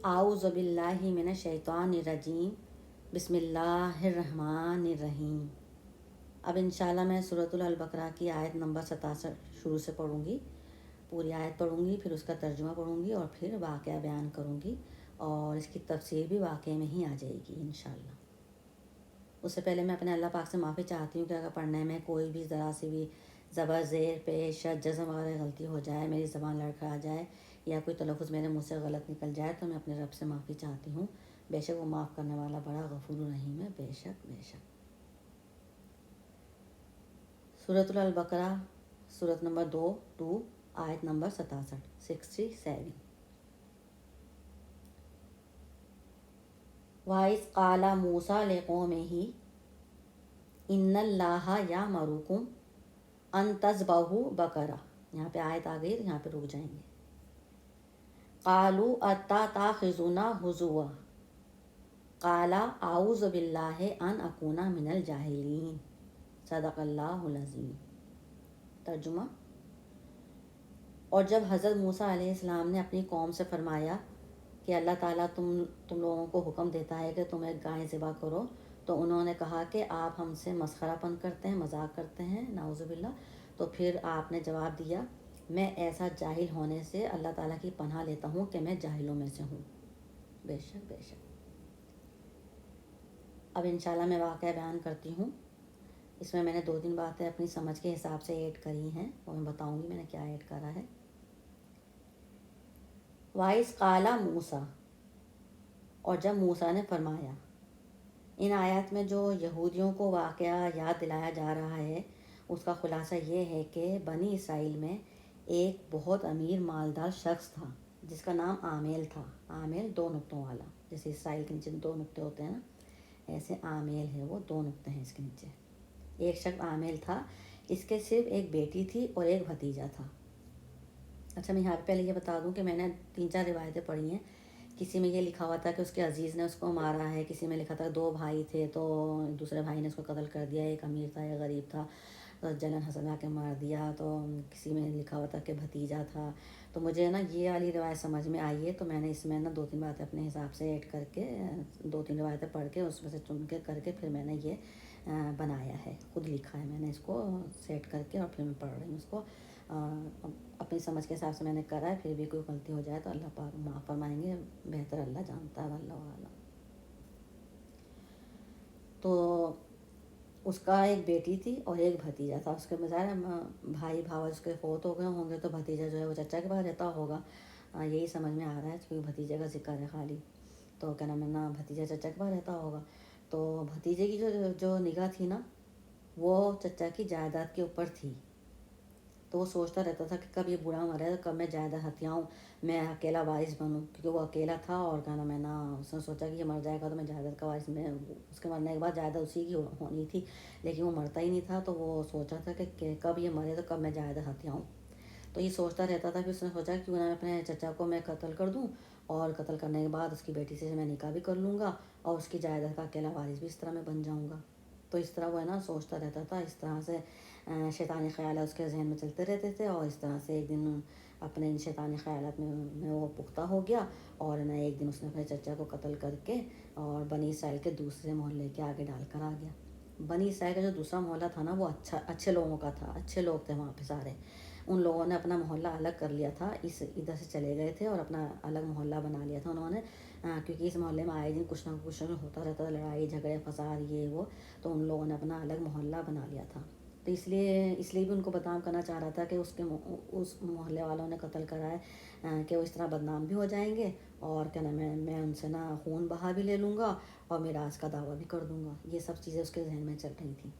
اعوذ باللہ من الشیطان الرجیم بسم اللہ الرحمن الرحیم۔ اب انشاءاللہ میں سورۃ البقرہ کی آیت نمبر 67 شروع سے پڑھوں گی، پوری آیت پڑھوں گی، پھر اس کا ترجمہ پڑھوں گی اور پھر واقعہ بیان کروں گی اور اس کی تفسیر بھی واقعے میں ہی آ جائے گی انشاءاللہ۔ اس سے پہلے میں اپنے اللہ پاک سے معافی چاہتی ہوں کہ اگر پڑھنے میں کوئی بھی ذرا سی بھی زبر، زیر، پیش، شد، جزم وغیرہ غلطی ہو جائے، میری زبان لڑکھڑا جائے یا کوئی تلفظ میرے منہ سے غلط نکل جائے تو میں اپنے رب سے معافی چاہتی ہوں۔ بے شک وہ معاف کرنے والا بڑا غفور الرحیم ہے، بے شک بے شک۔ سورۃ البقرہ، سورۃ نمبر 2 آیت نمبر 67۔ وَإِذْ قَالَ مُوسَىٰ لِقَوْمِهِ إِنَّ اللَّهَ يَأْمُرُكُمْ أَن تَذْبَحُوا بَقَرَةً، یہاں پہ آیت آ گئی، یہاں پہ رک جائیں گے۔ قَالُوا أَتَتَّخِذُونَا هُزُوًا قَالَ أَعُوذُ بِاللَّهِ أَنْ أَكُونَ مِنَ الْجَاهِلِينَ، صدق اللہ العظیم۔ ترجمہ: اور جب حضرت موسیٰ علیہ السلام نے اپنی قوم سے فرمایا کہ اللہ تعالیٰ تم لوگوں کو حکم دیتا ہے کہ تم ایک گائے ذبح کرو، تو انہوں نے کہا کہ آپ ہم سے مسخرہ پن کرتے ہیں، مذاق کرتے ہیں، نعوذ باللہ۔ تو پھر آپ نے جواب دیا، میں ایسا جاہل ہونے سے اللہ تعالیٰ کی پناہ لیتا ہوں کہ میں جاہلوں میں سے ہوں، بے شک بے شک۔ اب انشاءاللہ میں واقعہ بیان کرتی ہوں۔ اس میں نے 2-3 باتیں اپنی سمجھ کے حساب سے ایڈ کری ہیں، وہ میں بتاؤں گی میں نے کیا ایڈ کرا ہے۔ وَإِذْ قَالَ مُوسَىٰ، اور جب موسیٰ نے فرمایا۔ ان آیات میں جو یہودیوں کو واقعہ یاد دلایا جا رہا ہے اس کا خلاصہ یہ ہے کہ بنی اسرائیل میں ایک بہت امیر مالدار شخص تھا جس کا نام عامیل تھا۔ عامیل 2 نقطوں والا، جیسے اسرائیل کے نیچے 2 نقطے ہوتے ہیں نا، ایسے عامیل ہے، وہ 2 نقطے ہیں اس کے نیچے۔ ایک شخص عامیل تھا، اس کے صرف ایک بیٹی تھی اور ایک بھتیجا تھا۔ اچھا، میں یہاں پہ پہلے یہ بتا دوں کہ میں نے 3-4 روایتیں پڑھی ہیں۔ کسی میں یہ لکھا ہوا تھا کہ اس کے عزیز نے اس کو مارا ہے، کسی میں لکھا تھا 2 بھائی تھے تو دوسرے بھائی نے اس کو قتل کر دیا، ایک امیر تھا ایک غریب تھا، تو جلن حسد آ کے مار دیا، تو کسی میں لکھا ہوا تھا کہ بھتیجا تھا۔ تو مجھے نا یہ والی روایت سمجھ میں آئی ہے تو میں نے اس میں نا 2-3 باتیں اپنے حساب سے ایڈ کر کے 2-3 روایتیں پڑھ کے اس میں سے چن کے کر کے پھر میں نے یہ بنایا ہے، خود لکھا ہے میں نے، اس کو سیٹ کر کے اور پھر میں پڑھ رہی ہوں اس کو اپنی سمجھ کے حساب سے میں نے کرا ہے۔ پھر بھی کوئی غلطی ہو جائے تو اللہ پاک معاف فرمائیں گے، بہتر اللہ جانتا ہے، اللہ اعلم۔ تو اس کا ایک بیٹی تھی اور ایک بھتیجا تھا۔ اس کے بظاہر بھائی بھاؤ اس کے فوت ہو گئے ہوں گے تو بھتیجا جو ہے وہ چچا کے پاس رہتا ہوگا، یہی سمجھ میں آ رہا ہے کیونکہ بھتیجے کا ذکر ہے خالی، تو کیا نام ہے نا، بھتیجا چچا کے پاس رہتا ہوگا۔ تو بھتیجے کی جو نگاہ تھی نا وہ چچا کی جائیداد کے اوپر تھی، تو وہ سوچتا رہتا تھا کہ کب یہ بوڑھا مرے تو کب میں جائیداد ہتھیاؤں، میں اکیلا وارث بنوں، کیونکہ وہ اکیلا تھا اور کیا نام ہے نا، اس نے سوچا کہ یہ مر جائے گا تو میں جائیداد کا وارث، میں اس کے مرنے کے بعد جائیداد اسی کی ہونی تھی، لیکن وہ مرتا ہی نہیں تھا، تو وہ سوچا تھا کہ کب یہ مرے تو کب میں جائیداد ہتھیاؤں۔ تو یہ سوچتا رہتا تھا، پھر اس نے سوچا کہ میں اپنے چچا کو میں قتل کر دوں اور قتل کرنے کے بعد اس کی بیٹی سے میں نکاح بھی کر لوں گا اور اس کی جائیداد کا اکیلا وارث بھی اس طرح میں بن جاؤں گا۔ تو اس طرح وہ ہے نا سوچتا رہتا تھا، اس طرح سے شیطانی خیالات اس کے ذہن میں چلتے رہتے تھے، اور اس طرح سے ایک دن اپنے ان شیطانی خیالات میں وہ پختہ ہو گیا اور نا ایک دن اس نے اپنے چچا کو قتل کر کے اور بنی اسرائیل کے دوسرے محلے کے آگے ڈال کر آ گیا۔ بنی اسرائیل کا جو دوسرا محلہ تھا نا وہ اچھے لوگوں کا تھا، اچھے لوگ تھے وہاں پہ سارے، ان لوگوں نے اپنا محلہ الگ کر لیا تھا، ادھر سے چلے گئے تھے اور اپنا الگ محلہ بنا لیا تھا انہوں نے، کیونکہ اس محلے میں آئے دن کچھ نہ کچھ ہوتا رہتا تھا، لڑائی جھگڑے فساد یہ وہ، تو ان لوگوں نے اپنا الگ محلہ بنا لیا تھا۔ تو اس لیے بھی ان کو بدنام کرنا چاہ رہا تھا کہ اس محلے والوں نے قتل کرا ہے کہ وہ اس طرح بدنام بھی ہو جائیں گے اور کیا نام ہے میں ان سے نا خون بہا بھی لے لوں گا اور میراث کا دعویٰ بھی کر دوں گا۔ یہ سب چیزیں اس کے ذہن میں چل رہی تھیں۔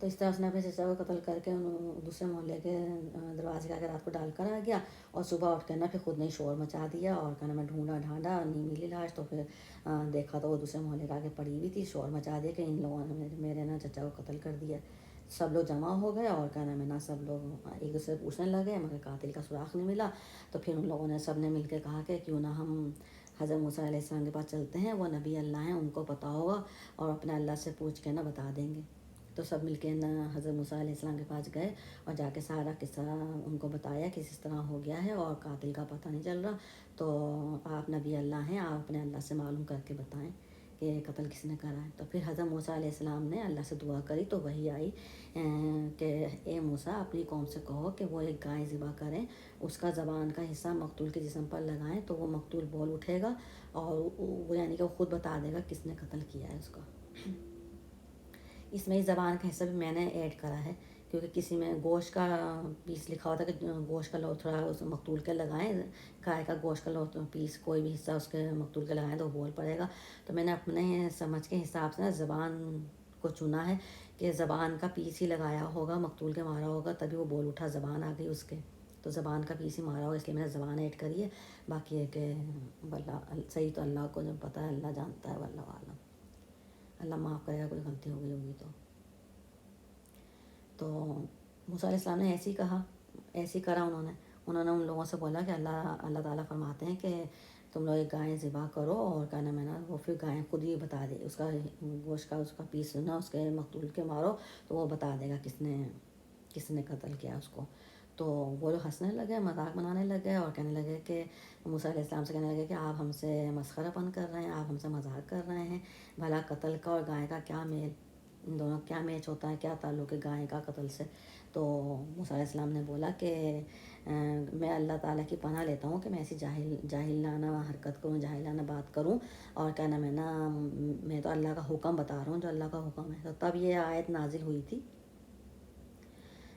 تو اس طرح اس نے اپنے چچا کو قتل کر کے دوسرے محلے کے دروازے کے آگے رات کو ڈال کر آ گیا اور صبح اٹھ کے نا پھر خود نے شور مچا دیا اور کیا نام ہے ڈھونڈا ڈھانڈا نہیں ملی لاش، تو پھر دیکھا تو وہ دوسرے محلے کے آگے پڑی ہوئی تھی، شور مچا دیا کہ ان لوگوں نے میرے نا چچا کو قتل کر دیا۔ سب لوگ جمع ہو گئے اور کیا نام ہے نا سب لوگ ایک دوسرے پوچھنے لگے مگر قاتل کا سراغ نہیں ملا۔ تو پھر ان لوگوں نے سب نے مل کے کہا کہ کیوں نہ ہم حضرت موسیٰ علیہ السلام کے پاس چلتے ہیں، وہ نبی اللہ ہیں، ان کو پتہ ہوگا اور اپنے اللہ سے پوچھ کے نا بتا دیں گے۔ تو سب مل کے حضرت موسیٰ علیہ السلام کے پاس گئے اور جا کے سارا قصہ ان کو بتایا کہ اس طرح ہو گیا ہے اور قاتل کا پتہ نہیں چل رہا، تو آپ نبی اللہ ہیں، آپ اپنے اللہ سے معلوم کر کے بتائیں کہ قتل کس نے کرا ہے۔ تو پھر حضرت موسیٰ علیہ السلام نے اللہ سے دعا کری تو وہی آئی کہ اے موسیٰ اپنی قوم سے کہو کہ وہ ایک گائے ذبح کریں، اس کا زبان کا حصہ مقتول کے جسم پر لگائیں تو وہ مقتول بول اٹھے گا اور وہ یعنی کہ وہ خود بتا دے گا کس نے قتل کیا ہے اس کا۔ اس میں زبان کا حصہ بھی میں نے ایڈ کرا ہے، کیونکہ کسی میں گوشت کا پیس لکھا ہوتا ہے کہ گوشت کا لوتھڑا اس مقتول کے لگائیں، گائے کا گوشت کا پیس کوئی بھی حصہ اس کے مقتول کے لگائیں تو وہ بول پڑے گا۔ تو میں نے اپنے سمجھ کے حساب سے زبان کو چنا ہے کہ زبان کا پیس ہی لگایا ہوگا، مقتول کے مارا ہوگا تبھی وہ بول اٹھا، زبان آ گئی اس کے، تو زبان کا پیس ہی مارا ہوگا، اس لیے میں نے زبان ایڈ کری ہے۔ باقی ہے کہ صحیح تو اللہ کو جب پتہ ہے، اللہ جانتا ہے، واللہ عالم، اللہ معاف کرے گا کوئی غلطی ہو گئی ہوگی تو موسیٰ علیہ السلام نے ایسے ہی کہا، ایسے ہی کرا انہوں نے ان لوگوں سے بولا کہ اللہ تعالیٰ فرماتے ہیں کہ تم لوگ ایک گائے ذبح کرو اور کیا نام ہے نا، وہ پھر گائے خود ہی بتا دے، اس کا گوشت کا اس کا پیس نا اس کے مقتول کے مارو تو وہ بتا دے گا کس نے قتل کیا اس کو۔ تو وہ لوگ ہنسنے لگے، مذاق بنانے لگے اور کہنے لگے کہ موسیٰ علیہ السلام سے کہنے لگے کہ آپ ہم سے مسخرہ پن کر رہے ہیں، آپ ہم سے مذاق کر رہے ہیں، بھلا قتل کا اور گائے کا کیا میل، ان دونوں کیا میچ ہوتا ہے، کیا تعلق ہے گائے کا قتل سے۔ تو موسیٰ علیہ السلام نے بولا کہ میں اللہ تعالیٰ کی پناہ لیتا ہوں کہ میں ایسی جاہلانہ حرکت کروں، جاہلانہ بات کروں، اور کیا نام ہے نا، میں تو اللہ کا حکم بتا رہا ہوں جو اللہ کا حکم ہے۔ تو تب یہ آیت نازل ہوئی تھی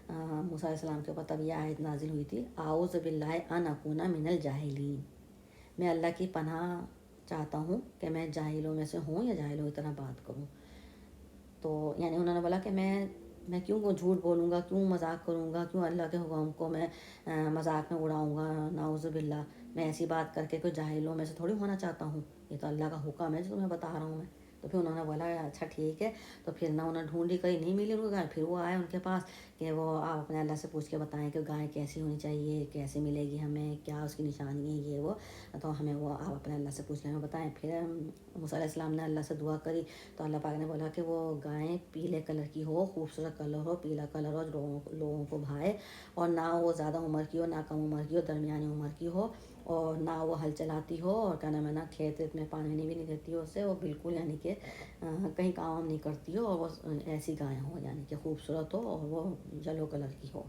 موسیٰ علیہ السلام کے اوپر، تب یہ آیت نازل ہوئی تھی، اعوذ باللہ ان اکون من الجاہلین، میں اللہ کی پناہ چاہتا ہوں کہ میں جاہلوں میں سے ہوں یا جاہلوں کی طرح بات کروں۔ تو یعنی انہوں نے بولا کہ میں کیوں جھوٹ بولوں گا، کیوں مذاق کروں گا، کیوں اللہ کے حکم کو میں مذاق میں اڑاؤں گا، نعوذ باللہ، میں ایسی بات کر کے کوئی جاہلوں میں سے تھوڑی ہونا چاہتا ہوں، یہ تو اللہ کا حکم ہے جو تمہیں بتا رہا ہوں میں۔ تو پھر انہوں نے بولا اچھا ٹھیک ہے، تو پھر نہ انہیں ڈھونڈی کہیں نہیں ملی ان کو گائے، پھر وہ آئے ان کے پاس کہ وہ آپ اپنے اللہ سے پوچھ کے بتائیں کہ گائے کیسی ہونی چاہیے، کیسے ملے گی ہمیں، کیا اس کی نشانی ہے، یہ وہ، تو ہمیں وہ آپ اپنے اللہ سے پوچھ کے ہمیں بتائیں۔ پھر موسیٰ علیہ السلام نے اللہ سے دعا کری تو اللہ پاک نے بولا کہ وہ گائیں پیلے کلر کی ہو، خوبصورت کلر ہو، پیلا کلر ہو، لوگوں کو بھائے، اور نہ وہ زیادہ عمر کی ہو، نہ کم عمر کی ہو، درمیانی عمر کی ہو، اور نہ وہ ہل چلاتی ہو، اور کیا نام ہے نا کھیت میں پانی بھی نہیں دیتی ہو اسے، وہ بالکل یعنی کہ کہیں کام نہیں کرتی ہو، اور وہ ایسی گائے ہو یعنی کہ خوبصورت ہو اور وہ یلو کلر کی ہو۔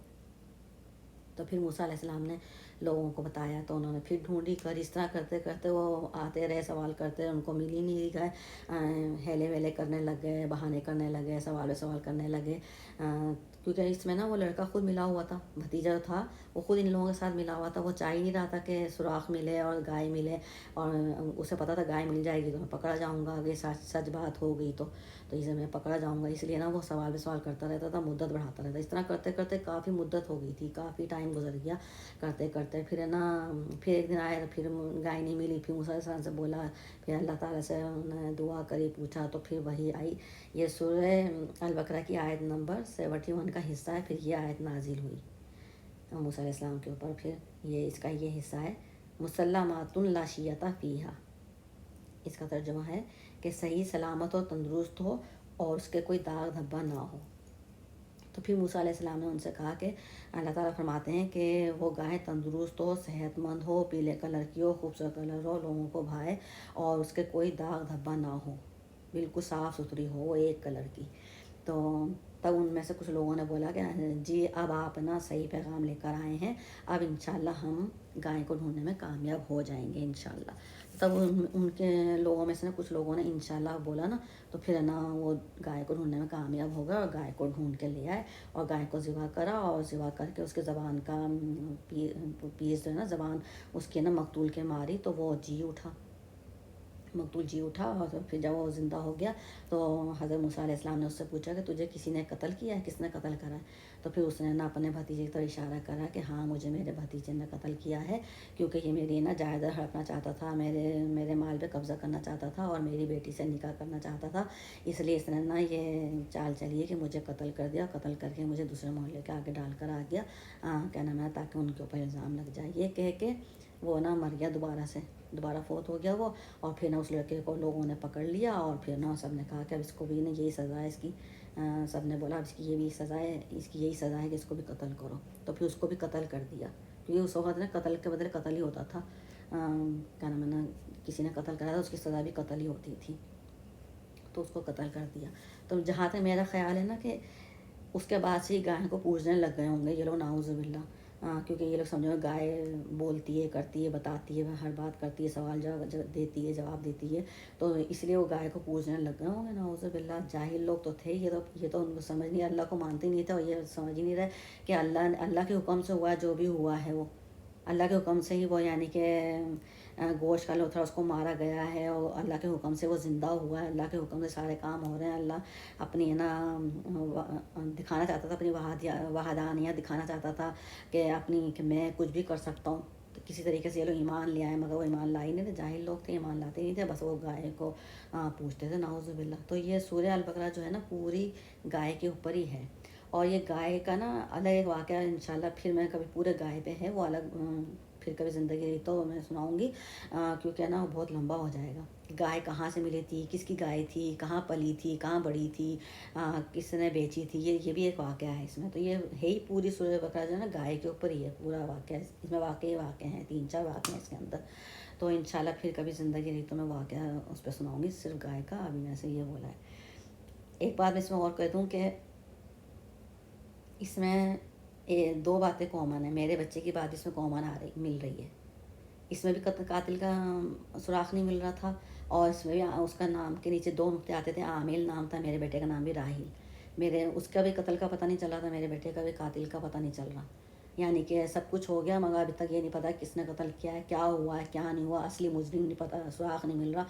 تو پھر موسیٰ علیہ السلام نے لوگوں کو بتایا تو انہوں نے پھر ڈھونڈی کر، اس طرح کرتے کرتے وہ آتے رہے، سوال کرتے رہے، ان کو مل ہی نہیں گئے، ہیلے ویلے کرنے لگ گئے، بہانے کرنے لگے، سوال کرنے لگے، کیونکہ اس میں نا وہ لڑکا خود ملا ہوا تھا، بھتیجا جو تھا وہ خود ان لوگوں کے ساتھ ملا ہوا تھا، وہ چاہ ہی نہیں رہا تھا کہ سوراخ ملے اور گائے ملے، اور اسے پتا تھا گائے مل جائے گی تو میں پکڑا جاؤں گا، اگر سچ بات ہو گئی تو اسے میں پکڑا جاؤں گا، اس لیے نا وہ سوال پہ سوال کرتا رہتا تھا، مدت بڑھاتا رہتا، اس طرح کرتے کرتے کافی مدت ہو گئی تھی، کافی ٹائم گزر گیا کرتے کرتے۔ پھر نا پھر ایک دن آئے تو پھر گائے نہیں ملی، پھر موسیٰ علیہ السلام سے بولا، پھر اللہ تعالیٰ سے انہوں نے دعا کری، پوچھا تو پھر وہی آئی، یہ سورہ البقرہ کی آیت نمبر 71 کا حصہ ہے، پھر یہ آیت نازل ہوئی موسیٰ علیہ السلام کے اوپر، پھر اس کا یہ حصہ ہے مسلمات لا شیۃ فیہا، اس کا ترجمہ ہے کہ صحیح سلامت ہو، تندرست ہو اور اس کے کوئی داغ دھبا نہ ہو۔ تو پھر موسیٰ علیہ السلام نے ان سے کہا کہ اللہ تعالیٰ فرماتے ہیں کہ وہ گائے تندرست ہو، صحت مند ہو، پیلے کلر کی ہو، خوبصورت کلر ہو، لوگوں کو بھائے اور اس کے کوئی داغ دھبا نہ ہو، بالکل صاف ستھری ہو، وہ ایک کلر کی۔ تو تب ان میں سے کچھ لوگوں نے بولا کہ جی اب آپ نا صحیح پیغام لے کر آئے ہیں، اب انشاءاللہ ہم گائے کو ڈھونڈنے میں کامیاب ہو جائیں گے انشاءاللہ۔ تب ان کے لوگوں میں سے کچھ لوگوں نے انشاءاللہ بولا نا، تو پھر نا وہ گائے کو ڈھونڈنے میں کامیاب ہو گئے اور گائے کو ڈھونڈ کے لے آئے اور گائے کو ذبح کرا، اور ذبح کر کے اس کے زبان کا پیس جو ہے نا، زبان اس کی نا مقتول کے ماری تو وہ مقتول جی اٹھا، اور پھر جب وہ زندہ ہو گیا تو حضرت موسیٰ علیہ السلام نے اس سے پوچھا کہ تجھے کسی نے قتل کیا ہے، کس نے قتل کرا ہے؟ تو پھر اس نے نا اپنے بھتیجے کی طرف اشارہ کرا کہ ہاں مجھے میرے بھتیجے نے قتل کیا ہے، کیونکہ یہ میری نا جائیداد ہڑپنا چاہتا تھا، میرے مال پہ قبضہ کرنا چاہتا تھا اور میری بیٹی سے نکاح کرنا چاہتا تھا، اس لیے اس نے نا یہ چال چلی ہے کہ مجھے قتل کر دیا، قتل کر کے مجھے دوسرے محلے کے آگے ڈال کر آ گیا، کیا نام ہے، تاکہ ان کے اوپر الزام لگ جائے۔ یہ کہہ کے وہ نا مر گیا دوبارہ فوت ہو گیا وہ. اور پھر نا اس لڑکے کو لوگوں نے پکڑ لیا اور پھر نا سب نے کہا کہ اب اس کو بھی نا یہی سزا ہے اس کی. سب نے بولا اب اس کی یہ بھی سزا ہے، اس کی یہی سزا ہے کہ اس کو بھی قتل کرو. تو پھر اس کو بھی قتل کر دیا، کیونکہ اس وقت نا قتل کے بدلے قتل ہی ہوتا تھا. کیا نام ہے نا، کسی نے قتل کرا تھا اس کی سزا بھی قتل ہی ہوتی تھی، تو اس کو قتل کر دیا. تو جہاں تک میرا خیال ہے نا کہ اس کے بعد سے ہی گائے کو پوجنے لگ گئے ہوں گے یہ لوگ، نعوذ باللہ. کیونکہ یہ لوگ سمجھو گائے بولتی ہے، کرتی ہے، بتاتی ہے، ہر بات کرتی ہے، سوال جواب دیتی ہے، جواب دیتی ہے، تو اس لیے وہ گائے کو پوجنے لگ گئے ہوں گے. نعوذ باللہ. جاہل لوگ تو تھے یہ تو ان کو سمجھ نہیں، اللہ کو مانتے نہیں تھے، اور یہ سمجھ ہی نہیں رہے کہ اللہ کے حکم سے ہوا جو بھی ہوا ہے وہ اللہ کے حکم سے ہی وہ، یعنی کہ گوشت کا لوتھڑا اس کو مارا گیا ہے اور اللہ کے حکم سے وہ زندہ ہوا ہے، اللہ کے حکم سے سارے کام ہو رہے ہیں. اللہ اپنی نا دکھانا چاہتا تھا، اپنی وحدانیت دکھانا چاہتا تھا کہ میں کچھ بھی کر سکتا ہوں. تو کسی طریقے سے یہ لوگ ایمان لے آئے، مگر وہ ایمان لا ہی نہیں تھے، جاہل لوگ تھے، ایمان لاتے نہیں تھے، بس وہ گائے کو پوجتے تھے. نعوذ باللہ. تو یہ سورہ البقرہ جو ہے نا پوری گائے کے اوپر ہی ہے. اور یہ گائے کا نا الگ ایک واقعہ انشاءاللہ پھر میں کبھی پورے گائے پہ ہے وہ الگ پھر کبھی زندگی رہی تو میں سناؤں گی، کیونکہ نا وہ بہت لمبا ہو جائے گا. گائے کہاں سے ملی تھی، کس کی گائے تھی، کہاں پلی تھی، کہاں بڑی تھی، کس نے بیچی تھی، یہ بھی ایک واقعہ ہے اس میں. تو یہ ہے ہی پوری سورہ بقرہ جو ہے نا گائے کے اوپر ہی ہے پورا واقعہ. اس میں واقعے ہیں 3-4 واقعے ہیں اس کے اندر. تو انشاءاللہ پھر کبھی زندگی رہی تو میں واقعہ اس پہ سناؤں گی صرف گائے کا. ابھی میں سے یہ بولا ہے. ایک بات میں اس میں اور کہہ دوں کہ اس میں 2 باتیں کامن ہیں. میرے بچے کی بات اس میں کامن مل رہی ہے. اس میں بھی قاتل کا سراغ نہیں مل رہا تھا، اور اس میں بھی اس کا نام کے نیچے 2 نقطے آتے تھے. عامل نام تھا، میرے بیٹے کا نام بھی راہیل. اس کا بھی قتل کا پتہ نہیں چل رہا تھا، میرے بیٹے کا بھی قاتل کا پتہ نہیں چل رہا. یعنی کہ سب کچھ ہو گیا مگر ابھی تک یہ نہیں پتا کس نے قتل کیا ہے، کیا ہوا ہے، کیا نہیں ہوا. اصلی مجرم نہیں پتا، سراغ نہیں مل رہا،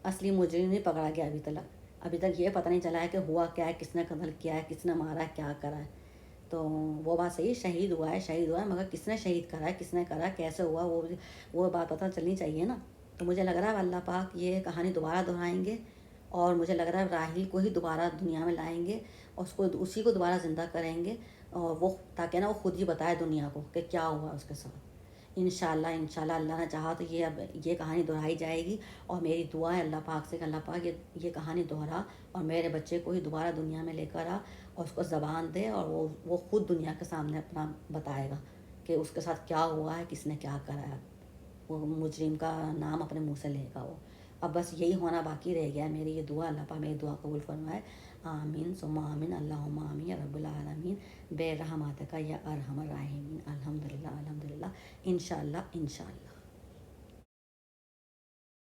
اصلی مجرم نہیں پکڑا گیا ابھی تک یہ پتہ نہیں چلا ہے کہ ہوا کیا ہے، کس نے قتل کیا ہے، کس نے مارا ہے، کیا کرا ہے. تو وہ بات صحیح، شہید ہوا ہے مگر کس نے شہید کرا ہے، کس نے کرا ہے، کیسے ہوا، وہ بات پتہ چلنی چاہیے نا. تو مجھے لگ رہا ہے اللہ پاک یہ کہانی دوبارہ دہرائیں گے، اور مجھے لگ رہا ہے راحیل کو ہی دوبارہ دنیا میں لائیں گے اور اسی کو دوبارہ زندہ کریں گے، اور وہ تاکہ نا وہ خود ہی بتائے دنیا کو کہ کیا ہوا اس کے ساتھ. انشاءاللہ اللہ نے چاہا تو یہ کہانی دہرائی جائے گی. اور میری دعا ہے اللہ پاک سے کہ اللہ پاک یہ کہانی دہرا اور میرے بچے کو ہی دوبارہ دنیا میں لے کر آ، اور اس کو زبان دے، اور وہ خود دنیا کے سامنے اپنا بتائے گا کہ اس کے ساتھ کیا ہوا ہے، کس نے کیا کرایا. وہ مجرم کا نام اپنے منہ سے لے گا وہ. اب بس یہی ہونا باقی رہ گیا ہے. میری یہ دعا اللہ پاک میری دعا قبول فرمائے. آمین ثم آمین. اللہم آمین یا رب العالمین بے رحمتک یا ارحم الراحمین. الحمدللہ. انشاءاللہ.